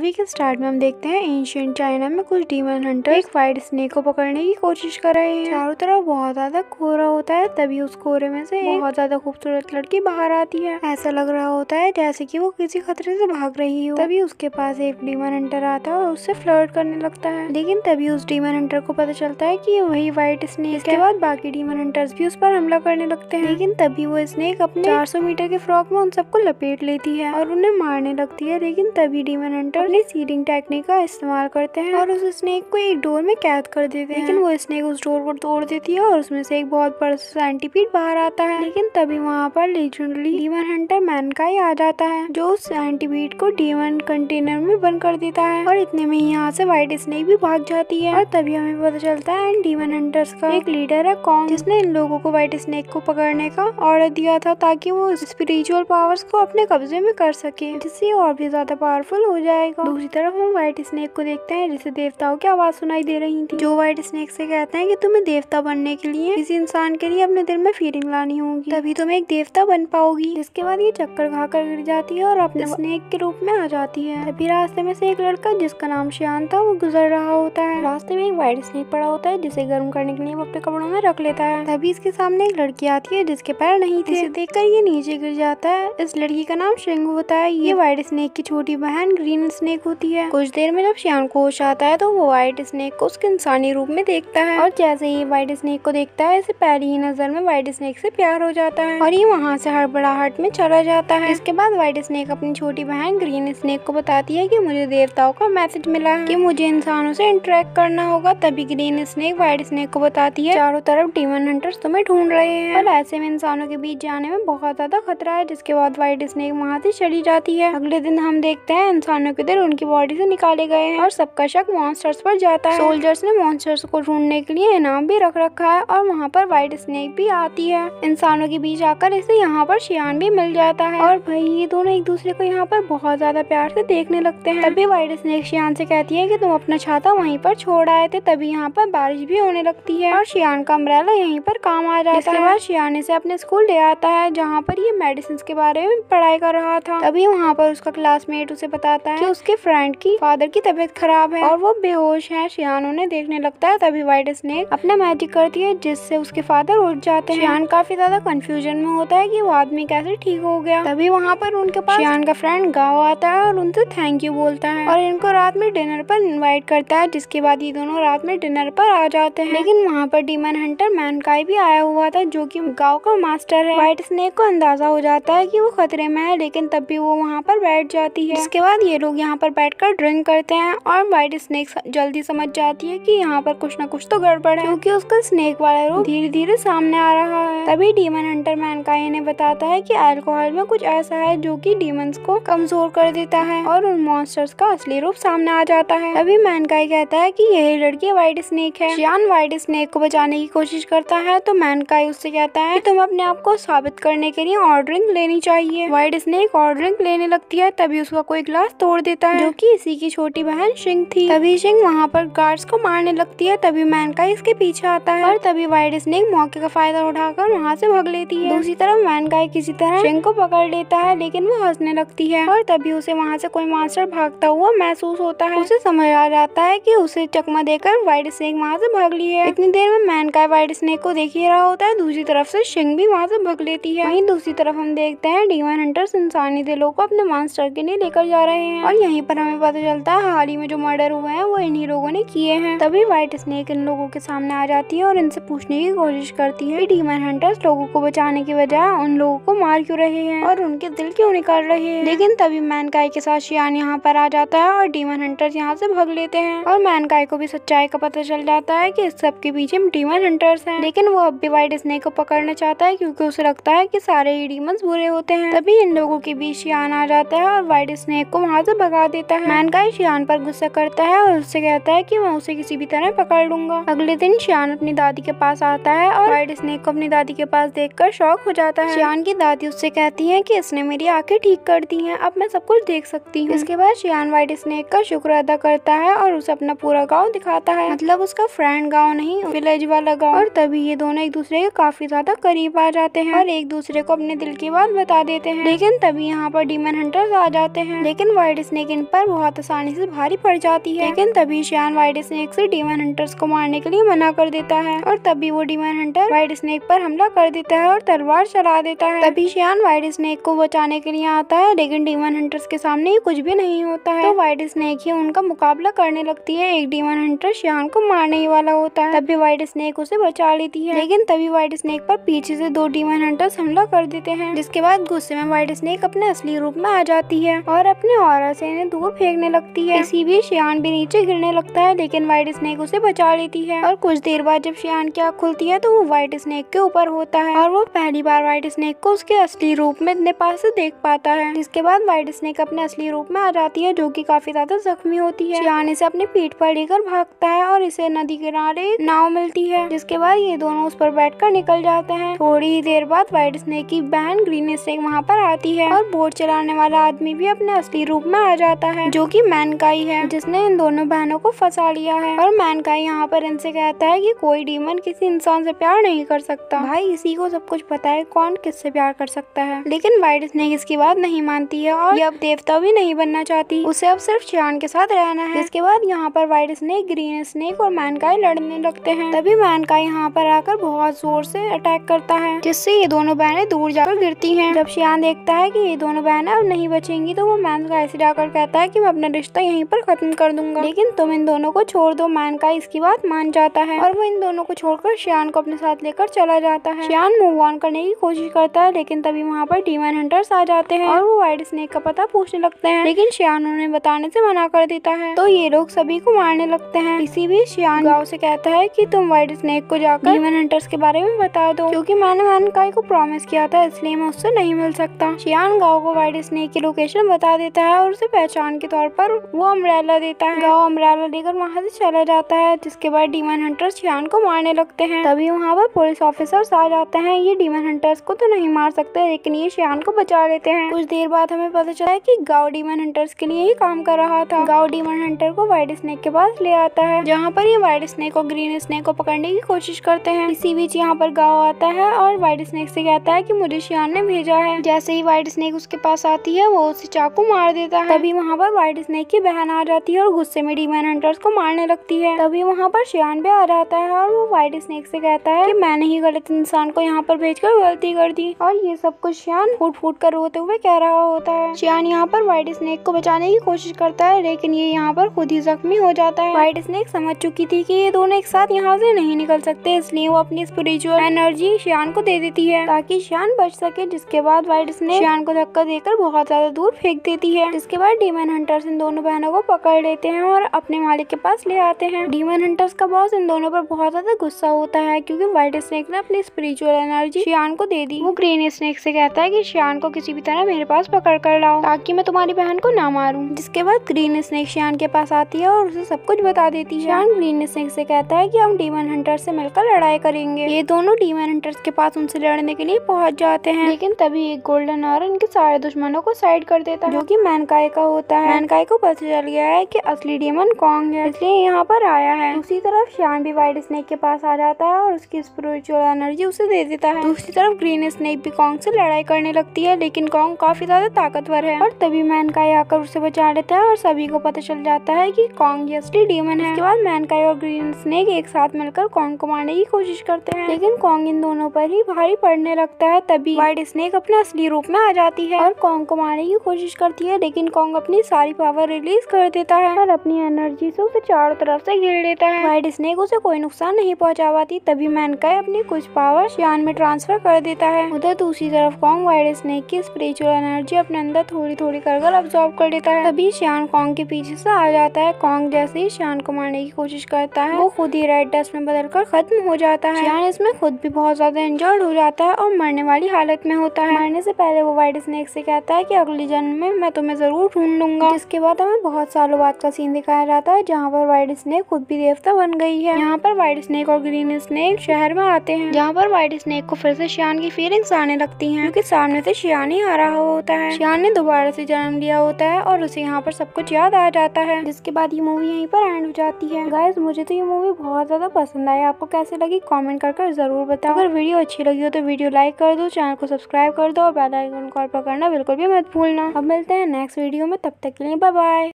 Movie के start में हम देखते हैं एंशिएंट चाइना में कुछ डीमन हंटर एक व्हाइट स्नेक को पकड़ने की कोशिश कर रहे हैं। चारों तरफ बहुत ज्यादा कोहरा होता है, तभी उस कोहरे में से एक बहुत ज्यादा खूबसूरत लड़की बाहर आती है। ऐसा लग रहा होता है जैसे कि वो किसी खतरे से भाग रही हो। तभी उसके पास एक डीमन हंटर आता है और उससे फ्लर्ट करने लगता है, लेकिन तभी उस डीमन हंटर को पता चलता है कि ये वही व्हाइट स्नेक है। इसके बाद बाकी डीमन हंटर्स भी उस पर हमला करने लगते हैं, लेकिन तभी वो स्नेक अपने 400 मीटर के फ्रॉक में उन सबको लपेट लेती है और उन्हें मारने लगती है। लेकिन तभी डीमन हंटर अपनी सीडिंग टेक्निक का इस्तेमाल करते हैं और उस स्नेक को एक डोर में कैद कर देते हैं। लेकिन वो स्नेक उस डोर को तोड़ देती है और उसमें से एक बहुत बड़ा सेंटीपीड बाहर आता है। लेकिन तभी वहाँ पर लेजेंडरी डीमन हंटर मैनकाई आ जाता है, जो उस सेंटीपीड को डीमन कंटेनर में बंद कर देता है और इतने में यहाँ से व्हाइट स्नेक भी भाग जाती है। और तभी हमें पता चलता है डीमन हंटर्स का एक लीडर है कॉन्ग, जिसने इन लोगों को व्हाइट स्नेक को पकड़ने का ऑर्डर दिया था ताकि वो स्पिरिचुअल पावर्स को अपने कब्जे में कर सके, जिससे और भी ज्यादा पावरफुल हो जाएगा। दूसरी तरफ हम व्हाइट स्नेक को देखते हैं, जिसे देवताओं की आवाज सुनाई दे रही थी, जो व्हाइट स्नेक से कहते हैं कि तुम्हें देवता बनने के लिए किसी इंसान के लिए अपने दिल में फीलिंग लानी होगी, तभी तुम एक देवता बन पाओगी। जिसके बाद ये चक्कर खाकर गिर जाती है और अपने स्नेक के रूप में आ जाती है। तभी रास्ते में से एक लड़का जिसका नाम श्यान था वो गुजर रहा होता है। रास्ते में एक व्हाइट स्नेक पड़ा होता है, जिसे गर्म करने के लिए वो अपने कपड़ों में रख लेता है। तभी इसके सामने एक लड़की आती है जिसके पैर नहीं थे, इसे देखकर ये नीचे गिर जाता है। इस लड़की का नाम शिंग होता है। ये व्हाइट स्नेक की छोटी बहन ग्रीन स्नेक होती है। कुछ देर में जब श्यान को होश आता है तो वो व्हाइट स्नेक को उसके इंसानी रूप में देखता है और जैसे ही व्हाइट स्नेक को देखता है इसे पहली ही नजर में व्हाइट स्नेक से प्यार हो जाता है और ये वहाँ से हड़बड़ाहट में चला जाता है। इसके बाद व्हाइट स्नेक अपनी छोटी बहन ग्रीन स्नेक को बताती है कि मुझे देवताओं का मैसेज मिला है कि मुझे इंसानों से इंटरेक्ट करना होगा। तभी ग्रीन स्नेक व्हाइट स्नेक को बताती है चारों तरफ डीमन हंटर्स तुम्हें ढूंढ रहे हैं और ऐसे में इंसानों के बीच जाने में बहुत ज्यादा खतरा है। जिसके बाद व्हाइट स्नेक वहाँ से चली जाती है। अगले दिन हम देखते हैं इंसानों के दिल उनकी बॉडी से निकाले गए हैं और सबका शक मॉन्स्टर्स पर जाता है। सोल्जर्स ने मॉन्स्टर्स को ढूंढने के लिए इनाम भी रख रखा है और वहाँ पर व्हाइट स्नेक भी आती है इंसानों के बीच आकर। इसे यहाँ पर शियान भी मिल जाता है और भाई ये दोनों एक दूसरे को यहाँ पर बहुत ज्यादा प्यार से देखने लगते हैं। तभी व्हाइट स्नेक शियान से कहती है कि तुम अपना छाता वहीं पर छोड़ आए थे। तभी यहाँ पर बारिश भी होने लगती है और शियान का अम्ब्रेला यहीं पर काम आ जाता है। इसके बाद शियान इसे अपने स्कूल ले आता है, जहाँ पर ये मेडिसिन के बारे में पढ़ाई कर रहा था। तभी वहाँ पर उसका क्लासमेट उसे बताता है कि उसके फ्रेंड की फादर की तबीयत खराब है और वो बेहोश है। शियान उन्हें देखने लगता है। तभी व्हाइट स्नेक अपना मैजिक करती है जिससे उसके फादर उठ जाते हैं। शियान काफी ज्यादा कंफ्यूजन में होता है कि वो आदमी कैसे ठीक हो गया। तभी वहाँ पर उनके पास शियान का फ्रेंड गाओ आता है और उनसे थैंक यू बोलता है और इनको रात में डिनर पर इनवाइट करता है। जिसके बाद ये दोनों रात में डिनर पर आ जाते हैं। लेकिन वहाँ पर डीमन हंटर मैनकाई भी आया हुआ था, जो कि गाओ का मास्टर है। व्हाइट स्नेक को अंदाजा हो जाता है कि वो खतरे में है, लेकिन तब भी वो वहाँ पर बैठ जाती है। इसके बाद ये लोग यहाँ पर बैठकर ड्रिंक करते हैं और व्हाइट स्नेक जल्दी समझ जाती है कि यहाँ पर कुछ न कुछ तो गड़बड़ है, क्योंकि उसका स्नेक वाला रूप धीरे धीरे सामने आ रहा है। तभी डीमन हंटर मैनकाई ने बताता है कि अल्कोहल में कुछ ऐसा है जो कि डीमंस को कमजोर कर देता है और उन मॉन्स्टर्स का असली रूप सामने आ जाता है। तभी मैनकाई कहता है कि यही लड़की व्हाइट स्नेक है। शियान व्हाइट स्नेक को बचाने की कोशिश करता है तो मैनकाई उससे कहता है कि तुम अपने आप को साबित करने के लिए और ड्रिंक लेनी चाहिए। व्हाइट स्नेक और ड्रिंक लेने लगती है। तभी उसका कोई ग्लास तोड़ देता है, जो कि इसी की छोटी बहन शिंग थी। तभी शिंग वहाँ पर गार्ड्स को मारने लगती है। तभी मैनकाई इसके पीछे आता है और तभी व्हाइट स्नेक मौके का फायदा उठाकर वहाँ से भाग लेती है। दूसरी तरफ मैनकाई किसी तरह शिंग को पकड़ लेता है, लेकिन वो हंसने लगती है और तभी उसे वहाँ से कोई मॉन्स्टर भागता हुआ महसूस होता है। उसे समझ आ जाता है कि उसे चकमा देकर व्हाइट स्नेक वहाँ से भाग ली है। इतनी देर में मैनकाई व्हाइट स्नेक को देख ही रहा होता है। दूसरी तरफ से शिंग भी वहाँ से भाग लेती है। वहीं दूसरी तरफ हम देखते हैं डीमन हंटर्स इंसानी दिलों को अपने मॉन्स्टर के लिए लेकर जा रहे हैं और यहीं पर हमें पता चलता है हाल ही में जो मर्डर हुए हैं वो इन्हीं लोगों ने किए हैं। तभी व्हाइट स्नेक इन लोगों के सामने आ जाती है और इनसे पूछने की कोशिश करती है कि डीमन हंटर्स लोगों को बचाने की बजाय उन लोगों को मार क्यों रहे हैं और उनके दिल क्यों निकाल रहे हैं। लेकिन तभी मैनकाई के साथ शियान यहाँ पर आ जाता है और डीमन हंटर्स यहाँ से भाग लेते हैं और मैनकाई को भी सच्चाई का पता चल जाता है कि इस सब के पीछे डीमन हंटर्स हैं। लेकिन वो अब भी व्हाइट स्नेक को पकड़ना चाहता है, क्योंकि उसे लगता है कि सारे ही डीमंस बुरे होते हैं। तभी इन लोगों के बीच शियान आ जाता है और व्हाइट स्नेक को वहाँ से भगा देता है। मैनकाई शियान पर गुस्सा करता है और उससे कहता है कि मैं उसे किसी भी तरह पकड़ लूंगा। अगले दिन शियान अपनी दादी के पास आता है और व्हाइट स्नेक को अपनी दादी के पास देखकर शॉक हो जाता है। शियान की दादी उससे कहती है कि इसने मेरी आंखें ठीक कर दी हैं, अब मैं सब कुछ देख सकती हूँ। इसके बाद शियान व्हाइट स्नेक का शुक्र अदा करता है और उसे अपना पूरा गाँव दिखाता है, मतलब उसका फ्रेंड गाँव नहीं, विलेज वाला गाँव। और तभी ये दोनों एक दूसरे के काफी ज्यादा करीब आ जाते हैं और एक दूसरे को अपने दिल की बात बता देते हैं। लेकिन तभी यहाँ पर डीमन हंटर्स आ जाते हैं, लेकिन व्हाइट स्नेक इन पर बहुत आसानी से भारी पड़ जाती है। लेकिन तभी शियान व्हाइट स्नेक से डीमन हंटर्स को मारने के लिए मना कर देता है और तभी वो डीमन हंटर व्हाइट स्नेक पर हमला कर देता है और तलवार चला देता है। तभी शियान व्हाइट स्नेक को बचाने के लिए आता है, लेकिन डीमन हंटर्स के सामने कुछ भी नहीं होता है। तो व्हाइट स्नेक ही उनका मुकाबला करने लगती है। एक डीमन हंटर शियान को मारने ही वाला होता है, तभी व्हाइट स्नेक उसे बचा लेती है। लेकिन तभी व्हाइट स्नेक पर पीछे से 2 डीमन हंटर्स हमला कर देते हैं, जिसके बाद गुस्से में व्हाइट स्नेक अपने असली रूप में आ जाती है और अपने ऑरा से इन्हें दूर फेंकने लगती है। इसी बीच शियान भी नीचे गिरने लगता है, लेकिन व्हाइट स्नेक उसे बचा लेती है। और कुछ देर बाद जब शियान की आँख खुलती है तो वो व्हाइट स्नेक के ऊपर होता है और वो पहली बार व्हाइट स्नेक को उसके असली रूप में इतने पास से देख पाता है। जिसके बाद व्हाइट स्नेक अपने असली रूप में आ जाती है, जो कि काफी ज्यादा जख्मी होती है। शियान इसे अपनी पीठ पर लेकर भागता है और इसे नदी किनारे नाव मिलती है, जिसके बाद ये दोनों उस पर बैठकर निकल जाते हैं। थोड़ी ही देर बाद व्हाइट स्नेक की बहन ग्रीन स्नेक वहाँ पर आती है और बोट चलाने वाला आदमी भी अपने असली रूप में आ जाता है, जो कि मैनकाई है, जिसने इन दोनों बहनों को फंसा लिया है। और मैनकाई यहाँ पर इनसे कहता है कि कोई डीमन किसी इंसान से प्यार नहीं कर सकता। भाई इसी को सब कुछ पता है कौन किससे प्यार कर सकता है। लेकिन व्हाइट स्नेक इसकी बात नहीं मानती है और ये अब देवता भी नहीं बनना चाहती, उसे अब सिर्फ शियान के साथ रहना है। इसके बाद यहाँ पर व्हाइट स्नेक, ग्रीन स्नेक और मैनकाई लड़ने लगते हैं। तभी मैनकाई यहाँ पर आकर बहुत जोर से अटैक करता है, जिससे ये दोनों बहनें दूर जाकर गिरती हैं। जब शियान देखता है कि ये दोनों बहनें अब नहीं बचेंगी तो वो मैनकाई से जाकर कहता है कि मैं अपना रिश्ता यहीं पर खत्म कर दूंगा, लेकिन तुम इन दोनों को छोड़ दो। मैनकाई इसकी बात मान जाता है और वो इन दोनों को छोड़कर शियान को अपने साथ लेकर चला जाता है। शियान मूव ऑन करने की कोशिश करता है, लेकिन तभी वहाँ पर डीमन हंटर्स आ जाते हैं और वो व्हाइट स्नेक का पता पूछने लगते हैं, लेकिन शियान उन्हें बताने से मना कर देता है। तो ये लोग सभी को मारने लगते हैं। इसी बीच शियान गाओ से कहता है कि तुम व्हाइट स्नेक को जाकर डीमन हंटर्स के बारे में बता दो, क्योंकि मैंने मैनकाई को प्रॉमिस किया था, इसलिए मैं उससे नहीं मिल सकता। शियान गाओ को व्हाइट स्नेक की लोकेशन बता देता है और उसे पहचान के तौर पर वो अम्ब्रेला देता है। गाओ अम्ब्रेला लेकर वहाँ से चला जाता है, जिसके बाद डीमन हंटर्स शियान को मारने लगते हैं। तभी वहाँ पर पुलिस ऑफिसर्स आ जाते हैं। ये डीमन हंटर्स को तो नहीं मार सकते, लेकिन ये शियान को बचा लेते हैं। कुछ देर बाद हमें पता चला है कि गाओ डीमन हंटर्स के लिए ही काम कर रहा था। गाओ डीमन हंटर को व्हाइट स्नेक के पास ले आता है, जहाँ पर ये व्हाइट स्नेक और ग्रीन स्नेक को पकड़ने की कोशिश करते हैं। इसी बीच यहाँ पर गाओ आता है और व्हाइट स्नेक से कहता है कि मुझे शियान ने भेजा है। जैसे ही व्हाइट स्नेक उसके पास आती है वो उसे चाकू मार देता है। तभी वहाँ पर व्हाइट स्नेक की बहन आ जाती है और गुस्से में डीमन हंटर्स को मारने लगती है। तभी वहाँ पर शियान भी आ जाता है और वो व्हाइट स्नेक से कहता है कि मैंने ही गलत इंसान को यहाँ पर भेजकर गलती कर दी, और ये सब कुछ शियान फूट फूट कर रोते हुए कह रहा होता है। शियान यहाँ पर व्हाइट स्नेक को बचाने की कोशिश करता है, लेकिन ये यहाँ पर खुद ही जख्मी हो जाता है। व्हाइट स्नेक समझ चुकी थी कि ये दोनों एक साथ यहाँ से नहीं निकल सकते, इसलिए वो अपनी स्पिरिचुअल एनर्जी शियान को दे देती है ताकि शियान बच सके। जिसके बाद व्हाइट स्नेक शियान को धक्का देकर बहुत ज्यादा दूर फेंक देती है। जिसके बाद डीमन हंटर्स इन दोनों बहनों को पकड़ लेते हैं और अपने मालिक के पास ले आते हैं। डीमन हंटर्स का बॉस इन दोनों पर बहुत ज्यादा गुस्सा होता है, क्योंकि व्हाइट स्नेक ने अपनी स्पिरिचुअल एनर्जी शियान को दे दी। वो ग्रीन स्नेक से कहता है कि शियान को किसी भी तरह मेरे पास पकड़ कर लाओ ताकि मैं तुम्हारी बहन को ना मारूं। जिसके बाद ग्रीन स्नेक शियान के पास आती है और उसे सब कुछ बता देती है। शियान ग्रीन स्नेक से कहता है कि हम डीमन हंटर्स से मिलकर लड़ाई करेंगे। ये दोनों डीमन हंटर्स के पास उनसे लड़ने के लिए पहुंच जाते हैं, लेकिन तभी एक गोल्डन ऑर इनके सारे दुश्मनों को साइड कर देता है, जो कि मैनकाई का होता है। मैनकाई को पता चल गया है कि असली डीमन कॉन्ग है, इसलिए यहाँ पर आया है। दूसरी तरफ शियान भी व्हाइट स्नेक के पास आ जाता है और उसकी स्पिरिचुअल एनर्जी उसे दे देता है। दूसरी तरफ ग्रीन स्नेक भी कॉन्ग से लड़ाई करने लगती है, लेकिन कॉन्ग काफी ज्यादा ताकतवर है और तभी मैनकाई आकर उसे बचा लेता है और सभी को पता चल जाता है कि कॉन्ग ही असली डीमन है। इसके बाद मैनकाई और ग्रीन स्नेक एक साथ मिलकर कॉन्ग को मारने की कोशिश करते हैं, लेकिन कॉन्ग इन दोनों पर ही भारी पड़ने लगता है। तभी व्हाइट स्नेक अपने असली रूप में आ जाती है और कॉन्ग को मारने की कोशिश करती है, लेकिन कॉन्ग अपनी सारी पावर रिलीज कर देता है और अपनी एनर्जी से उसे चारों तरफ से घेर लेता है। व्हाइट स्नेक उसे कोई नुकसान नहीं पहुंचा पाती। तभी मैनकाई अपनी कुछ पावर शियान में ट्रांसफर कर देता है। उधर दूसरी तरफ कॉन्ग व्हाइट स्नेक की स्पिरिचुअल एनर्जी अपने अंदर थोड़ी थोड़ी कर अब्सॉर्ब कर लेता है। तभी शियान कॉन्ग के पीछे से आ जाता है। कॉन्ग जैसे ही शियान को मारने की कोशिश करता है, वो खुद ही रेड डस्ट में बदलकर खत्म हो जाता है। शियान इसमें खुद भी बहुत ज्यादा इंजर्ड हो जाता है और मरने वाली हालत में होता है। मरने से पहले वो व्हाइट स्नेक से कहता है कि अगले जन्म में मैं तुम्हें जरूर ढूंढ लूंगा। जिसके बाद हमें बहुत सालों बाद का सीन दिखाया जाता है, जहाँ पर व्हाइट स्नेक खुद भी देवता बन गई है। यहाँ पर व्हाइट स्नेक और ग्रीन स्नेक शहर में आते हैं, जहाँ पर व्हाइट स्नेक को फिर से शियान की फीलिंग्स आने लगती हैं, क्योंकि सामने से शियान ही आ रहा होता है। शियान ने दोबारा से जन्म लिया होता है और उसे यहाँ पर सब कुछ याद आ जाता है। जिसके बाद ये मूवी यहीं पर एंड हो जाती है। गाइस, मुझे तो ये मूवी बहुत ज्यादा पसंद आई। आपको कैसे लगी कमेंट कर जरूर बताओ। अगर वीडियो अच्छी लगी हो तो वीडियो लाइक कर दो, चैनल को सब्सक्राइब कर दो और बेल आइकन को ऑल पर करना बिल्कुल भी मत भूलना। अब मिलते हैं नेक्स्ट वीडियो में। में। तब तक के लिए बाय बाय।